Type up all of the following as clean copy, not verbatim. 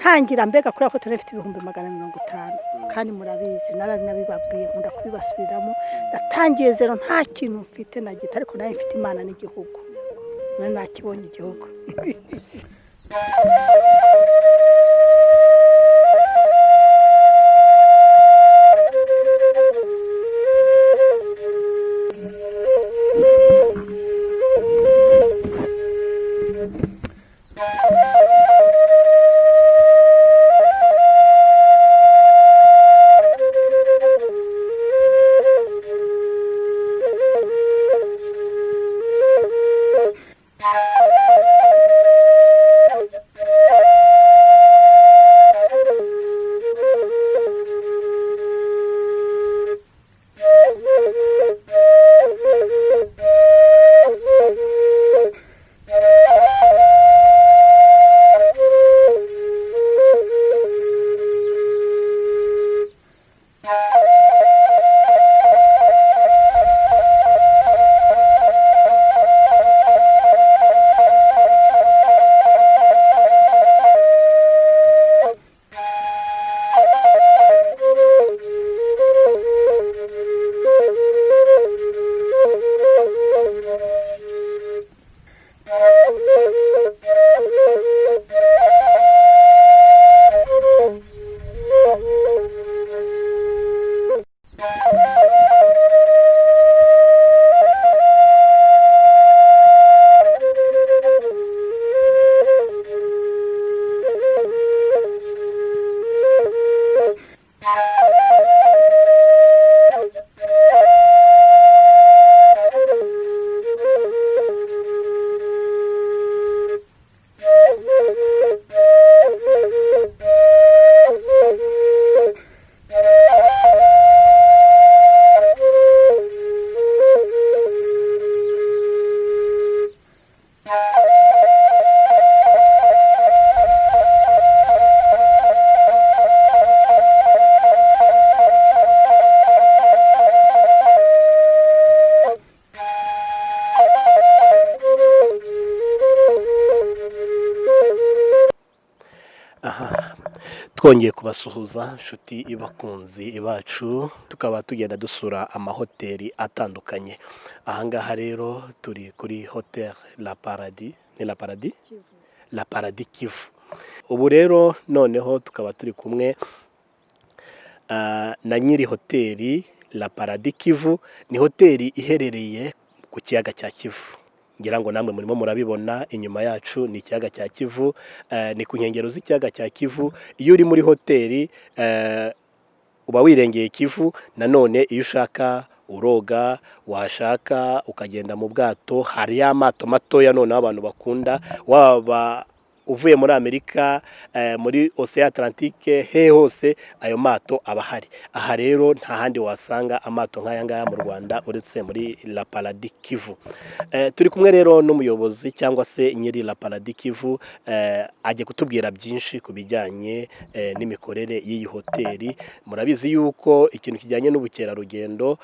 ntangira mbega kuri ako turafite ibihumbi 550 kandi murabizi narari nabibabwiye nkunda kubibasubiramo natangiye zero nta kintu mfite na gita ariko nayo mfite Imana n'igihugu none nakibonye igihugu twongeye kubasuhuza nshuti ibakunzi bacu tukaba tugenda dusura amahoteli atandukanye ahangaha rero turi kuri Hotel La Paradis ni La Paradis La Paradis Kivu ubu rero noneho tukaba turi kumwe na nyiri hoteli La Paradis Kivu ni hoteli iherereye ku kiyaga cya Kivu ngira ngo namwe murimo murabibona inyuma yacu ni ikiyaga cya Kivu ni ku nkengero z'ikiyaga cya Kivu iyo uri muri hoteli uba wirengeye Kivu nanone iyo ushaka uroga washaka ukagenda mu bwato hari amato matoya none abantu bakunda waba uvuye muri Amerika muri Ocean Atlantique he hose ayo mato abahari aha rero nta handi wasanga amato nk'aya ngaya mu Rwanda uretse muri La Paradis Kivu turi kumwe rero n'umuyobozi cyangwa se nyiri La Paradis Kivu aje kutubwira byinshi kubijyanye n'imikorere y'iyi hoteli murabizi yuko ikintu kijyanye n'ubukerarugendo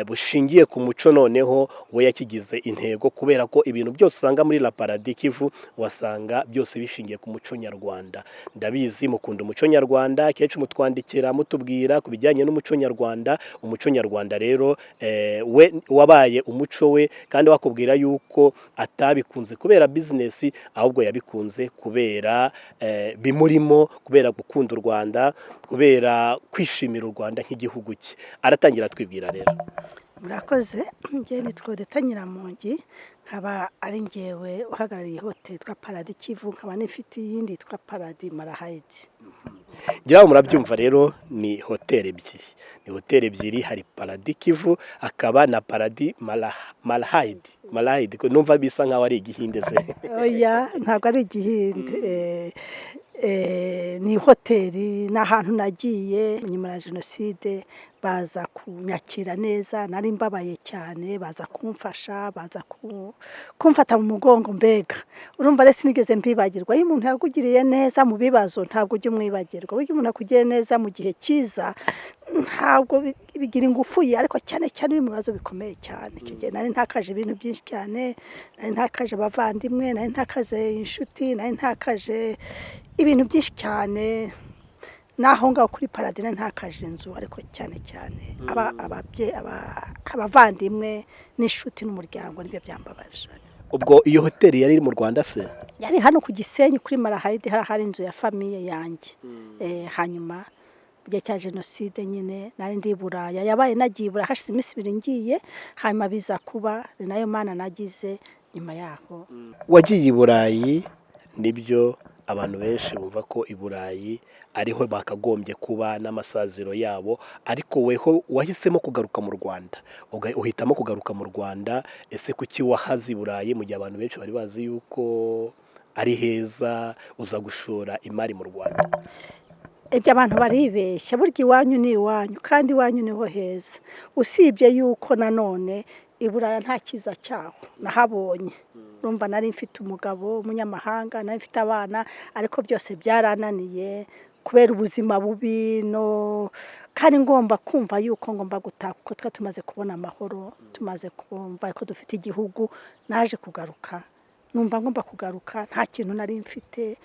bushingiye ku muco noneho we yakigize intego kubera ko ibintu byose usanga muri La Paradis Kivu wasanga byose bishingiye ku muco nyarwanda ndabizi mukunda umuco nyarwanda kenshi mutwandikira mutubwira kubijyanye n'umuco nyarwanda rero we wabaye umuco we kandi wakubwira yuko atabikunze kubera business ahubwo yabikunze kubera bimurimo kubera gukunda u Rwanda kubera kwishimira u Rwanda nk'igihugu cye aratangira twibwira rero murakoze ngiye nitwa Nyiramongi nkaba ari ngewe uhagarariye hoteli twa Paradis Kivu nkaba nifite yindi twa Paradis Malahide ngira murabyumva rero ni hoteli ebyiri ni hoteli ebyiri hari Paradis Kivu akaba na Paradis Malahide ko numva bisa nkaho ari igihinde se oya ntabwo ari igihinde ni hoteli n'ahantu nagiye nyuma ya jenoside baza kunyakira neza nari mbabaye cyane baza kumfasha baza kumfata mu mugongo mbega urumva rese nigeze mbibagirwa iyo umuntu yakugiriye neza mu bibazo ntabwo ujye umwibagirwa burya umuntu akugiriye neza mu gihe cyiza ntabwo bigira ingufu ye ariko cyane cyane biri mu bibazo bikomeye cyane icyo gihe nari ntakaje ibintu byinshi cyane nari ntakaje abavandimwe nari ntakaje inshuti nari ntakaje ibintu byinshi cyane naho ngaho kuri paradine ntakaje inzu ariko cyane cyane abavandimwe n'inshuti n'umuryango nibyo byambabaje. ubwo iyo hoteli yari iri mu Rwanda se? Yari hano ku Gisenyi kuri Marahayidi hari inzu ya famiye yanjye hanyuma mu gihe cya jenoside nyine nari ndi i Buraya yabaye nagiye i Buraya hashize iminsi 2 ngiye hanyuma biza kuba ni nayo mana nagize nyuma yaho. wagiye i Burayi nibyo abantu benshi bumva ko i Burayi ariho bakagombye kuba n'amasaziro yabo ariko weho wahisemo kugaruka mu Rwanda uhitamo kugaruka mu Rwanda ese kuki wahaze i Burayi mu gihe abantu benshi bari bazi yuko ari heza uza gushora imari mu Rwanda? Ibyo abantu baribeshya burya iwanyu ni iwanyu kandi iwanyu niho heza usibye yuko nanone i Buraya nta kiza cyaho nahabonye urumva nari mfite umugabo umunyamahanga nari mfite abana ariko byose byarananiye kubera ubuzima bubi no kandi ngomba kumva yuko ngomba gutaha kuko twa tumaze kubona amahoro tumaze kumva ko dufite igihugu naje kugaruka numva ngomba kugaruka nta kintu nari mfite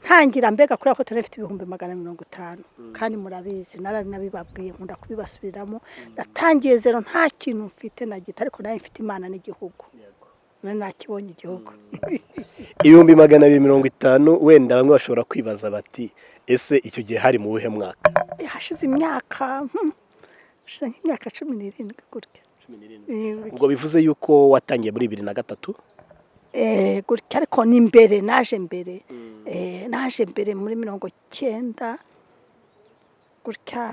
ntangira mbega kuri ako turafite 150 kandi murabizi nabibabwiye nkunda kubibasubiriramo natangiye zero nta kintu mfite na gito ariko nayo mfite imana n'igihugu none nakibonye igihugu. 250 wenda bamwe bashobora kwibaza bati ese icyo gihe hari mu buhe mwaka? Hashize imyaka nk'imyaka 17 gutya. ubwo bivuze yuko watangiye muri 2003? Gutya ariko ni mbere naje mbere muri 90 gutya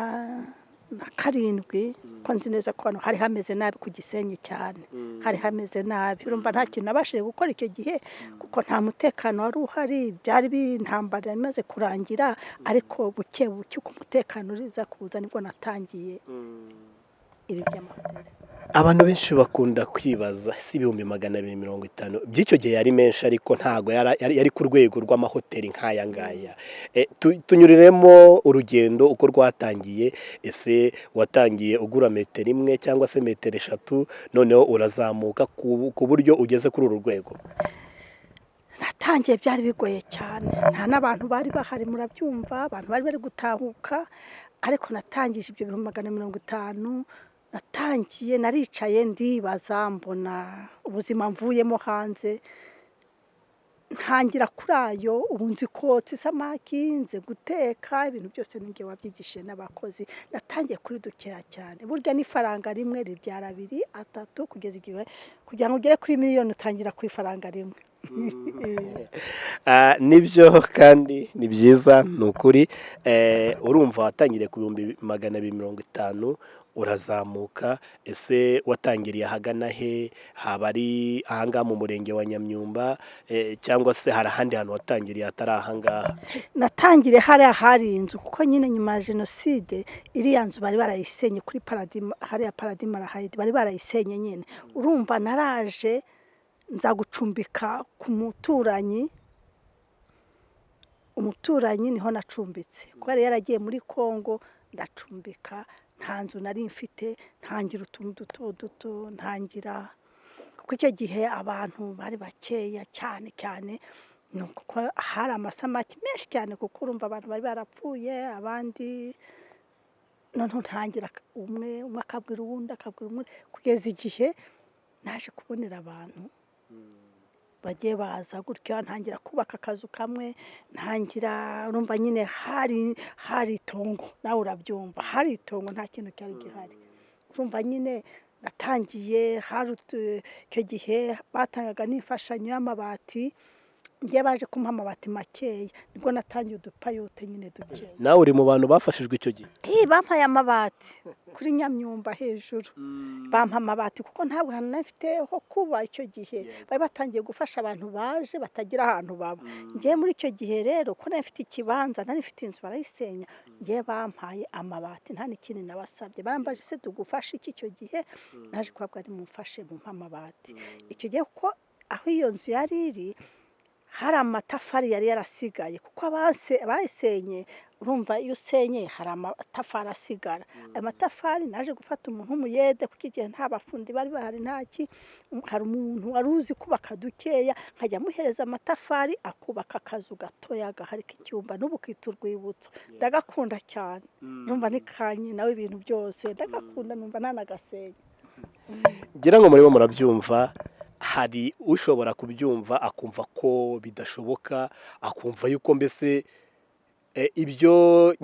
na 7 ko nzi neza ko hano hari hameze nabi ku Gisenyi cyane hari hameze nabi urumva nta kintu nabashije gukora icyo gihe kuko nta mutekano wari uhari byari bintambara imaze kurangira ariko buke buke uko umutekano uriza kuza nibwo natangiye ibi by'amahoteli. Abantu benshi bakunda kwibaza si 250 by'icyo gihe yari menshi ariko ntago yari ku rwego rw'amahoteli nk'aya ngaya. Tunyuriremo urugendo uko rwatangiye ese watangiye ugura metero 1 cyangwa se metero 3 noneho urazamuka ku buryo ugeze kuri uru rwego? Natangiye byari bigoye cyane nta n'abantu bari bahari murabyumva abantu bari bari gutahuka ariko natangije ibyo 250 natangiye naricaye ndibaza mbona ubuzima mvuyemo hanze ntangira kuri ayo ubu nzi kotsa isamaki nze guteka ibintu byose ninjye wabyigishije n'abakozi natangiye kuri dukeya cyane burya n'ifaranga rimwe ribyara 2 3 kugeza igihe kugira ngo ugere kuri miliyoni utangira ku ifaranga rimwe. Nibyo kandi ni byiza ni ukuri urumva watangiriye ku 250 urazamuka ese watangiriye ahagana he haba ari ahanga mu murenge wa Nyamyumba cyangwa se hari ahandi hantu watangiriye atari ahangaha? Natangire hari inzu kuko nyine nyuma ya jenoside iriya nzu bari barayisenye kuri paradima hari ya paradima Marahayidi bari barayisenye nyine urumva naraje nza gucumbika ku umuturanyi niho nacumbitse kubera yaragiye muri Kongo ndacumbika nta nzu nari mfite ntangira utuntu duto ntangira kuko icyo gihe abantu bari bakeya cyane kuko hari amasamaki menshi cyane kuko urumva abantu bari barapfuye abandi noneho ntangira umwe akabwira uwundi kugeza igihe naje kubonera abantu bagiye baza gutya ntangira kubaka akazu kamwe ntangira urumva nyine hari itongo nawe urabyumva hari itongo nta kintu cyari gihari urumva nyine natangiye icyo gihe batangaga n'imfashanyo y'amabati ngiye baje kumpa amabati makeya nibwo natangiye udupayote nyine duke. Nawe uri mu bantu bafashijwe icyo gihe? Bampaye amabati kuri Nyamyumba hejuru bampa amabati kuko ntabwo nafite ho kuba icyo gihe bari batangiye gufasha abantu baje batagira ahantu baba ngiye muri icyo gihe rero ko nafite ikibanza nari mfite inzu barayisenya ngiye bampaye amabati nta n'ikindi nabasabye barambaje se tugufasha icyo gihe naje kwabwa ari mumfashe mu amabati icyo gihe kuko aho iyo nzu yari iri hari amatafari yari yarasigaye kuko abayisenye urumva iyo usenye hari amatafari asigara. Ayo matafari naje gufata umuntu w'umuyede kuko igihe nta bafundi bari bahari ntaki, hari umuntu wari uzi kubaka dukeya nkajya amuhereza amatafari akubaka akazu gatoya gaharika icyumba, n'ubu kita urwibutso ndagakunda cyane. Numva ni kanye nawe ibintu byose ndagakunda, numva ntanagasenye. ngira ngo murimo murabyumva, hari ushobora kubyumva akumva ko bidashoboka, akumva yuko mbese ibyo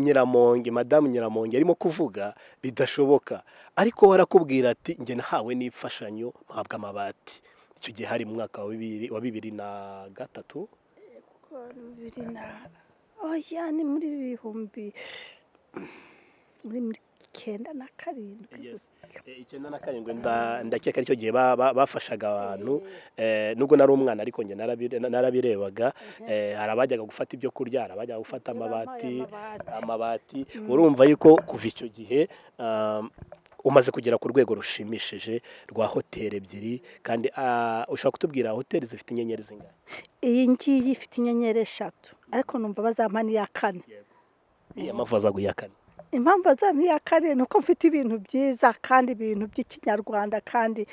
madamu Nyiramongi arimo kuvuga bidashoboka, ariko warakubwira ati njye nahawe n'imfashanyo mpabwa amabati. Icyo gihe hari mu mwaka wa 2003 oya ni muri bihumbi muri 97. 97 ndakeka aricyo gihe bafashaga abantu, nubwo nari umwana ariko njye narabirebaga. hari abajyaga gufata ibyo kurya, hari abajyaga gufata amabati. urumva yuko kuva icyo gihe umaze kugera ku rwego rushimishije rwa hoteli ebyiri, kandi ushobora kutubwira hoteli zifite inyenyeri zingana? Iyi ngiyi ifite inyenyeri eshatu, ariko numva bazampa n'iya kane. Iya mpamvu bazaguha iya kane? Impamvu bazampa iya kane ni uko mfite ibintu byiza kandi ibintu by'ikinyarwanda, kandi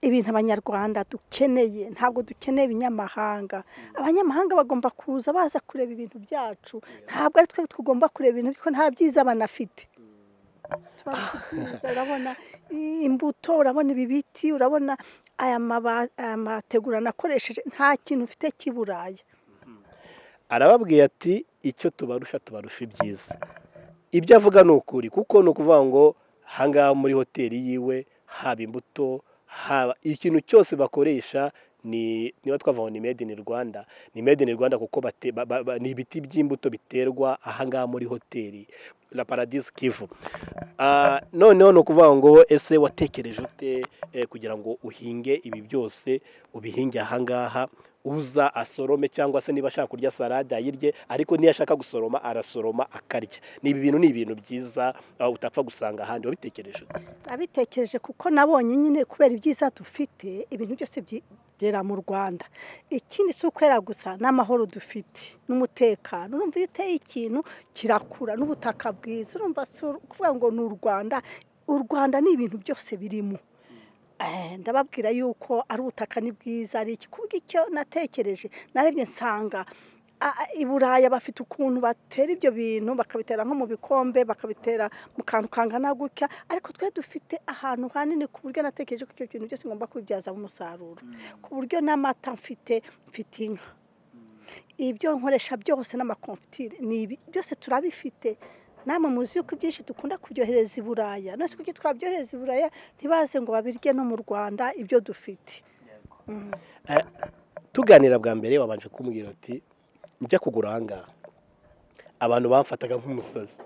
ibintu abanyarwanda dukeneye, ntabwo dukeneye ibinyamahanga. Abanyamahanga bagomba kuza baza kureba ibintu byacu, ntabwo ari twe tugomba kureba ibintu kuko nta byiza banafite. Urabona imbuto, urabona ibi biti, urabona aya mategura nakoresheje, nta kintu ufite cy'Iburayi. Arababwiye ati icyo tubarusha ibyiza. Ibyo avuga ni ukuri, kuko ni ukuvuga ngo ahangaha muri hoteli yiwe haba imbuto, haba ikintu cyose bakoresha niba twavuga ngo ni made in Rwanda, ni made in Rwanda kuko ni ibiti by'imbuto biterwa ahangaha muri hoteli la Paradise Kivu. Noneho ni ukuvuga ngo ese watekereje ute kugira ngo uhinge ibi byose, ubihinge ahangaha, uza asorome, cyangwa se niba ashaka kurya salade ayirye, ariko niyo ashaka gusoroma arasoroma akarya. Ni ibintu byiza utapfa gusanga ahandi. Wabitekereje? Abitekereje kuko nabonye nyine kubera ibyiza dufite, ibintu byose byera mu Rwanda. Ikindi si ukwera gusa, n'amahoro dufite n'umutekano. Urumva iyo uteye ikintu kirakura, n'ubutaka bwiza. Urumva kuvuga ngo ni u Rwanda ni ibintu byose birimo. Ndababwira yuko ari ubutaka ni bwiza, ari iki. Kuvuga icyo natekereje, narebye nsanga i Buraya bafite ukuntu batera ibyo bintu, bakabitera nko mu bikombe, bakabitera mu kantu kangana gutya, ariko twe dufite ahantu hanini ku buryo natekereje ko icyo kintu cyose ngomba kubibyaza umusaruro. Ku buryo n'amata mfite inka, ibyo nkoresha byose n'amakonfitire byose turabifite. Namwe muzi yuko ibyinshi dukunda kubyohereza i Buraya, nose kuko twabyohereza i Buraya ntibaze ngo babirye no mu Rwanda ibyo dufite. Tuganira bwa mbere wabanje kumbwira ati njya kugura ahangaha abantu bamfataga nk'umusazi.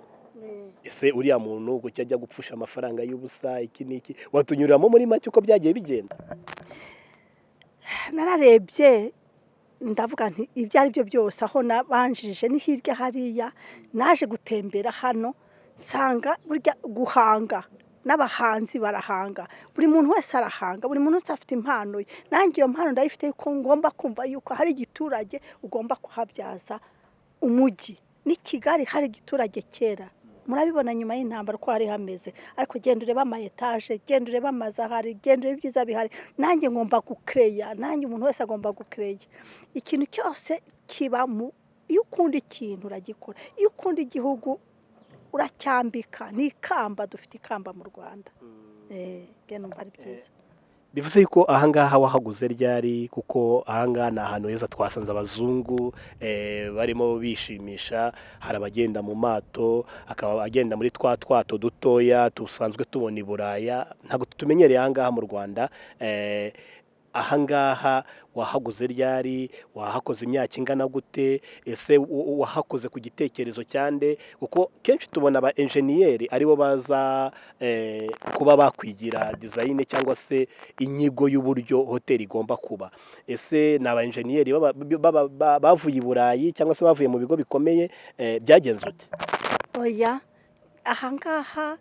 Ese uriya muntu gucya ajya gupfusha amafaranga y'ubusa iki n'iki, watunyuriramo muri make uko byagiye bigenda? Nararebye ndavuga nti ibyo ari byo byose, aho nabanjije ni hirya hariya, naje gutembera hano nsanga burya guhanga, n'abahanzi barahanga, buri muntu wese arahanga, buri muntu wese afite impano ye. Nanjye iyo mpano ndayifite yuko ngomba kumva yuko hari igiturage ugomba kuhabyaza umujyi. Ni Kigali hari igiturage kera, murabibona nyuma y'intambara ko hari hameze, ariko genda ureba ama etaje, genda ureba amazu ahari, genda ureba ibyiza bihari. Nanjye ngomba gukereya, nanjye umuntu wese agomba gukereya. Ikintu cyose kiba iyo ukunda ikintu uragikora, iyo ukunda igihugu uracyambika. Ni ikamba, dufite ikamba mu Rwanda. Numva ari byiza. Bivuze yuko ahangaha wahaguze ryari? Kuko ahangaha ni ahantu heza, twasanze abazungu barimo bishimisha. Hari abagenda mu mato, akaba agenda muri twato dutoya tusanzwe tubona i Buraya, ntabwo tumenyereye ahangaha mu Rwanda. Ahangaha wahaguze ryari? Wahakoze imyaka ingana gute? Ese wahakoze ku gitekerezo cyande? Kuko kenshi tubona aba enjeniyeri aribo baza kuba bakwigira design cyangwa se inyigo y'uburyo hoteli igomba kuba. Ese ni aba enjeniyeri bavuye i Burayi cyangwa se bavuye mu bigo bikomeye? Byagenze ute? Oya, ahangaha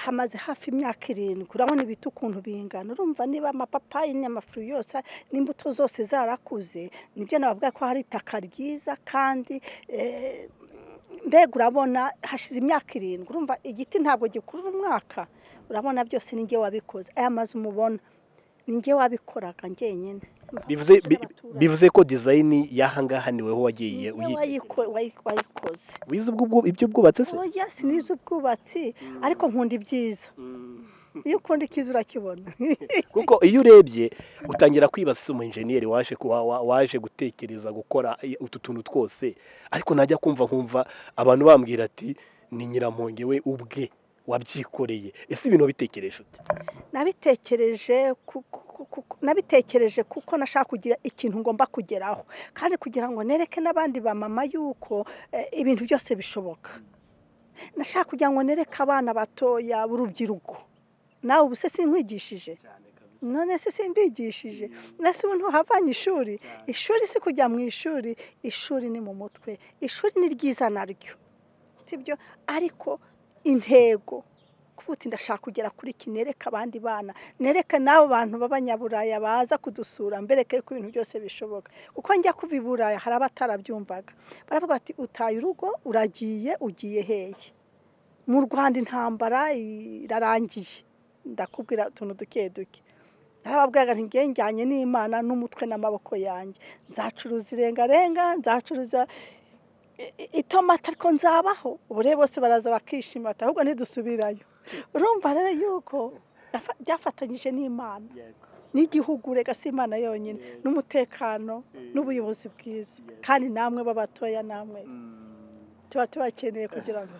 hamaze hafi imyaka 7 urabona ibiti ukuntu bingana urumva niba amapapayi n'amafuru yose n'imbuto zose zarakuze nibyo nabavuga ko hari itaka ryiza kandi mbega urabona hashize imyaka 7 urumva igiti ntabwo gikurura umwaka urabona byose ninjye wabikoze aya mazu mubona ninjye wabikoraga njyenyine bivuze ko design yahangaha niweho wagiye wayikoze wize ibyo bwubatse se oya sinize ubwubatsi ariko nkunda ibyiza iyo ukunda ikiza urakibona kuko iyo urebye utangira kwibaza umu engineer waje gutekereza gukora utu tuntu twose ariko najya kumva abantu bambwira ati ni Nyiramonge we ubwe wabyikoreye ese ibintu bitekereje ute nabitekereje kuko nashaka kugira ikintu ngomba kugeraho kandi kugira ngo nereke n'abandi ba mama yuko ibintu byose bishoboka nashaka kugira ngo nereke abana batoya b'urubyiruko nawe ubuse sinkwigishije none se simbigishije nase ubu ntuhavanye ishuri si kujya mu ishuri ni mu mutwe ishuri ni ryiza naryo sibyo ariko intego kuvuga ndashaka kugera kuri kinereka abandi bana nereka nabo bantu b'abanyaburaya baza kudusura mbereke ko ibintu byose bishoboka kuko njya kuva iburaya hari abatarabyumvaga baravuga ati utaye urugo ugiye heye mu Rwanda intambara irarangiye ndakubwira utuntu duke narababwiraga nti njyanye n'Imana n'umutwe n'amaboko yanjye nzacuruza irengarenga nzacuruza itomata ariko nzabaho ubure bose baraza bakishima ahubwo ntidusubirayo urumva rero yuko byafatanyije n'Imana n'igihugu rega si Imana yonyine n'umutekano n'ubuyobozi bwiza kandi namwe babatoya namwe tuba tubakeneye kugira ngo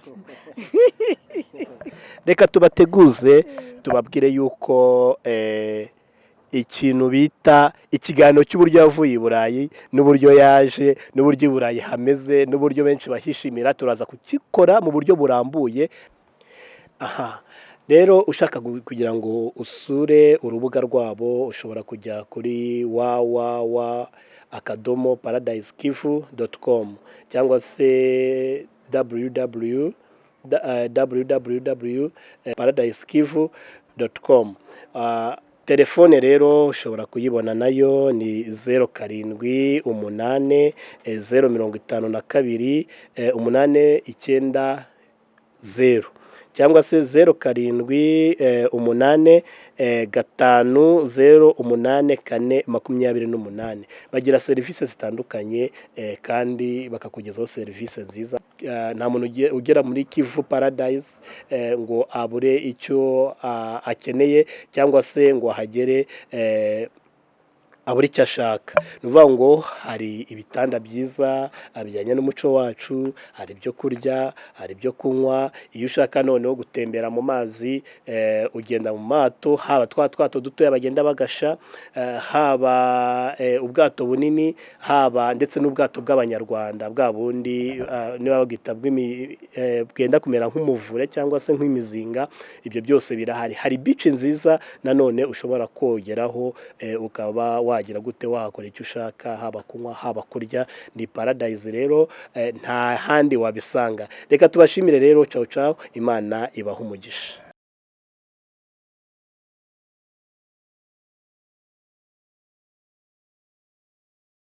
reka tubateguze tubabwire yuko ikintu bita ikiganiro cy'uburyo yavuye i Burayi n'uburyo yaje n'uburyo i Burayi hameze n'uburyo benshi bahishimira turaza kukikora mu buryo burambuye rero ushaka kugira ngo usure urubuga rwabo ushobora kujya kuri www.paradisekivu.com cyangwa se www.paradisekivu.com telefone rero ushobora kuyibona nayo ni 0788 052 890 cyangwa se 0788 508 bagira serivisi zitandukanye kandi bakakugezaho serivisi nziza nta muntu ugera muri Kivu Paradise ngo abure icyo akeneye cyangwa se ngo ahagere aburi icyo ashaka ni ukuvuga ngo hari ibitanda byiza bijyanye n'umuco wacu hari ibyo kurya hari ibyo kunywa iyo ushaka noneho gutembera mu mazi ugenda mu mato haba twato dutoya bagenda bagasha haba ubwato bunini haba ndetse n'ubwato bw'abanyarwanda bwa bundi niba bagita bwenda kumera nk'umuvure cyangwa se nk'imizinga ibyo byose birahari hari beach nziza nanone ushobora kogeraho ukaba wagira gute wakora icyo ushaka haba kunywa haba kurya ni Paradise rero nta handi wabisanga reka tubashimire rero ciao Imana ibaha umugisha.